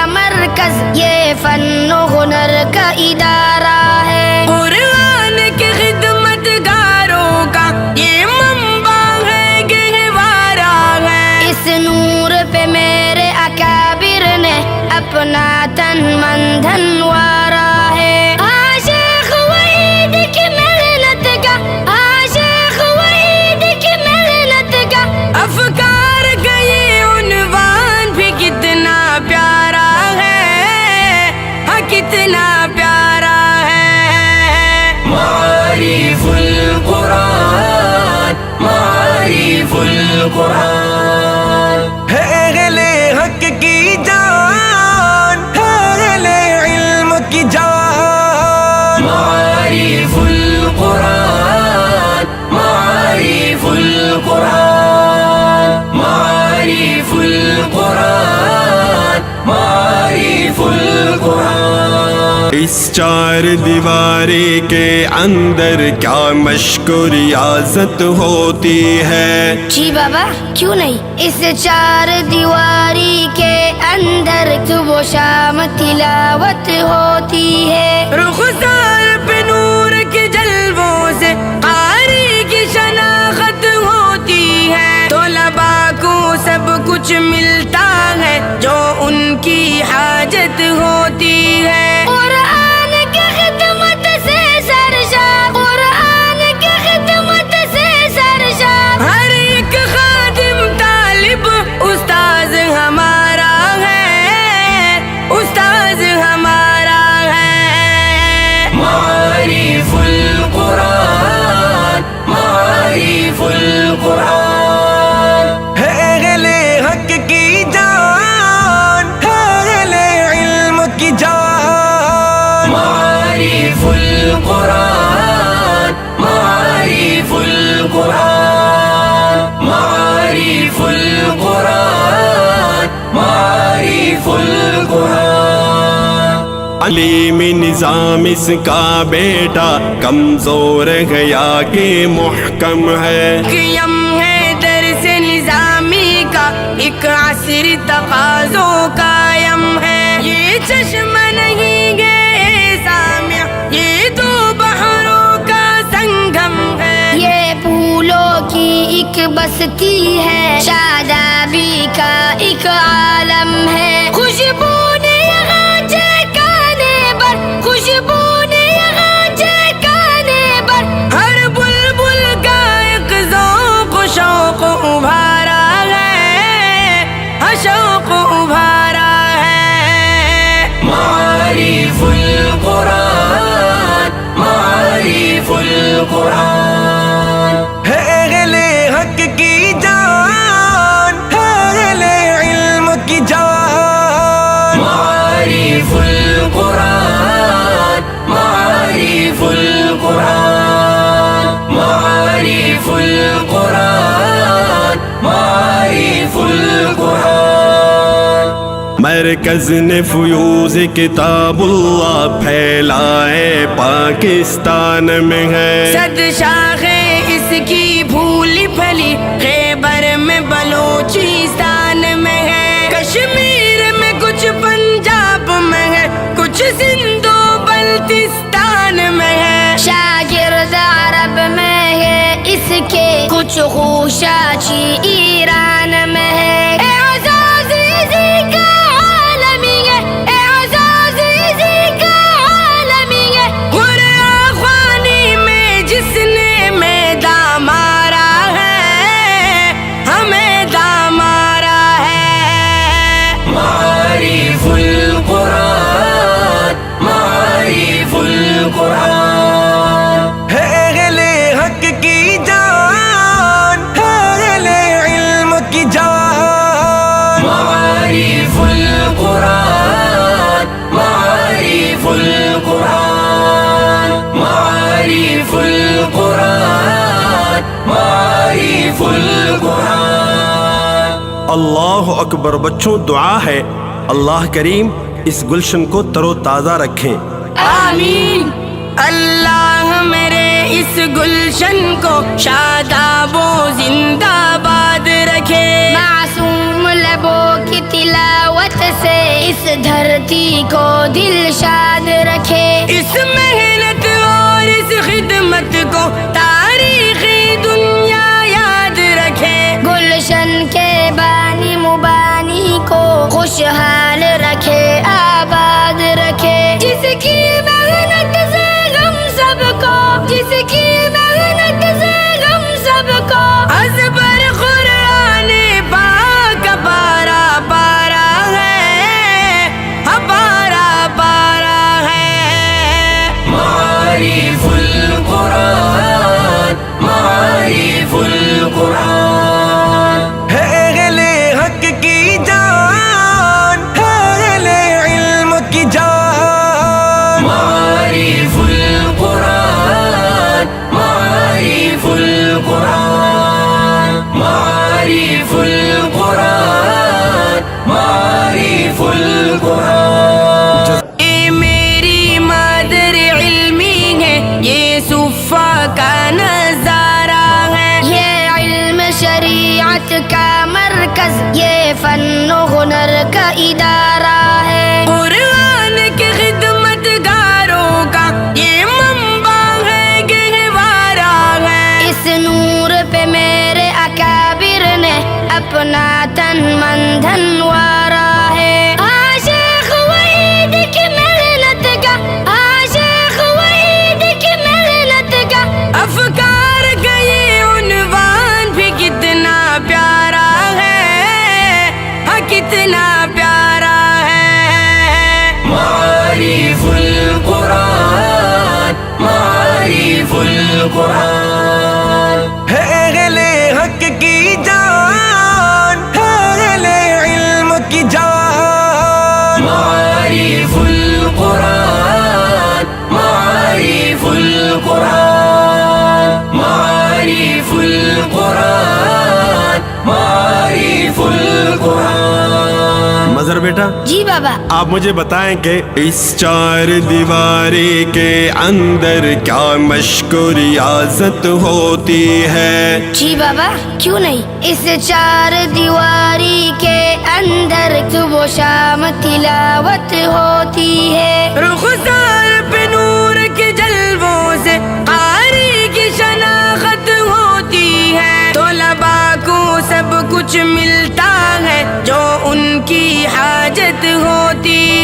مرکز یہ فن و ہنر کا ادارہ ہے، قرآن کے خدمت گاروں کا یہ منبع ہے گہوارہ ہے، اس نور پہ میرے اکابر نے اپنا تن من دھن وارا ہے۔ عاشق وحید کی محنت کا، عاشق وحید کی محنت کا، افکار کا یہ عنوان بھی کتنا پیارا ہے، ہاں کتنا پیارا ہے۔ معارف القرآن، معارف القرآن، ہے اہل حق کی جان، ہے اہل علم کی جان۔ معارف القرآن، معارف القرآن، معارف القرآن، معارف القرآن۔ اس چار دیواری کے اندر کیا مشق و ریاضت ہوتی ہے؟ جی بابا کیوں نہیں، اس چار دیواری کے اندر صبح و شام تلاوت ہوتی ہے، رخسار پہ نور کے جلووں سے قاری کی شناخت ہوتی ہے، طلباء کو سب کچھ ملتا ہے جو ان کی حاجت ہوتی ہے۔ قرآن کی خدمت سے سرشار، قرآن کی خدمت سے سرشار، ہر ایک خادم طالب استاذ ہمارا ہے، استاذ ہمارا ہے۔ معارف القرآن، معارف القرآن، ہے اہل حق کی جان، ہے اہل علم کی جان۔ معارف القرآن، معارف القرآن، معارف القرآن، معارف القرآن۔ علیم نظام اس کا بیٹا کمزور ہے یا کہ محکم ہے، قیم ہے درس نظامی کا ایک عصر تقاضوں قائم ہے، یہ چشمہ نہیں ہے سامع، یہ دو بحروں کا سنگم ہے، یہ پھولوں کی ایک بستی ہے، شادابی کا ایک عالم ہے، خوشبو نے یہاں چہکانے بر، خوشبو نے یہاں چہکانے بر، ہر بلبل کا ایک ذوق و شوق ابھارا ہے، ہر شوق ابھارا ہے۔ معارف القرآن، معارف القرآن، ہے اہل حق کی جان، ہے اہل علم کی جان۔ معارف القرآن، معارف القرآن، معارف القرآن، معارف القرآن۔ مرکز نے فیوز کتاب اللہ پھیلائے پاکستان میں ہے، صد شاخیں اس کی پھولی پھلی خیبر میں بلوچستان میں ہے، کشمیر میں کچھ پنجاب میں ہے، کچھ سندھ و بلتستان میں ہے، شاگرد عرب میں ہے اس کے، کچھ خوشاچی ایران میں ہے، اعزاز اسی کا عالمی ہے، اعزاز اسی کا عالمی ہے، خوانی میں جس نے میدان مارا ہے، ہمیں دام مارا ہے۔ معارف القرآن، معارف القرآن، ہے اہل حق کی جان، ہے اہل علم کی جان۔ معارف القرآن، معارف القرآن، معارف القرآن، معارف القرآن۔ اللہ اکبر۔ بچوں دعا ہے اللہ کریم اس گلشن کو تر و تازہ رکھیں، آمین۔ اللہ میرے اس گلشن کو شاداب و زندہ باد رکھے، معصوم لبوں کی تلاوت سے اس دھر دھرتی کو دل شاد رکھے، اس محنت اور اس خدمت کو تاریخی دنیا یاد رکھے، گلشن کے بانی مبانی کو خوشحال رکھے، آباد رکھے، جس کی محنت سے غم سب کو، جس کی محنت سے غم سب کو، ازبر قرآن پاک پارا پارا ہے، پارا پارا ہے، معارف القرآن، معارف القرآن ہے اہل حق کی جان، ہے اہل علم کی جان، معارف القرآن، معارف القرآن، معارف القرآن، معارف القرآن۔ یہ میری مادر علمی ہے، یہ صفا کا نظارہ ہے، یہ علم شریعت کا مرکز، یہ فن و ہنر کا ادارہ ہے، قرآن کے خدمت گاروں کا یہ منبع ہے، گہوارہ ہے، اس نور پہ میرے اکابر نے اپنا تن من دھنوارا ہے، عاشق وحید کی محنت کا، عاشق وحید کی محنت کا، افکار کا یہ عنوان بھی کتنا پیارا ہے، ہاں کتنا پیارا ہے، معارف القرآن، معارف القرآن ہے اہل حق کی جان، ہے اہل علم کی جان، معارف القرآن، معارف القرآن، معارف القرآن، معارف القرآن۔ مظہر بیٹا، جی بابا، آپ مجھے بتائیں کہ اس چار دیواری کے اندر کیا مشق و ریاضت ہوتی ہے؟ جی بابا، کیوں نہیں، اس چار دیواری کے اندر صبح و شام تلاوت ہوتی ہے، رخسار پہ نور کے جلووں سے قاری کی شناخت ہوتی ہے، طلباء کو سب کچھ ملتا ہے جو ان کی حاجت ہوتی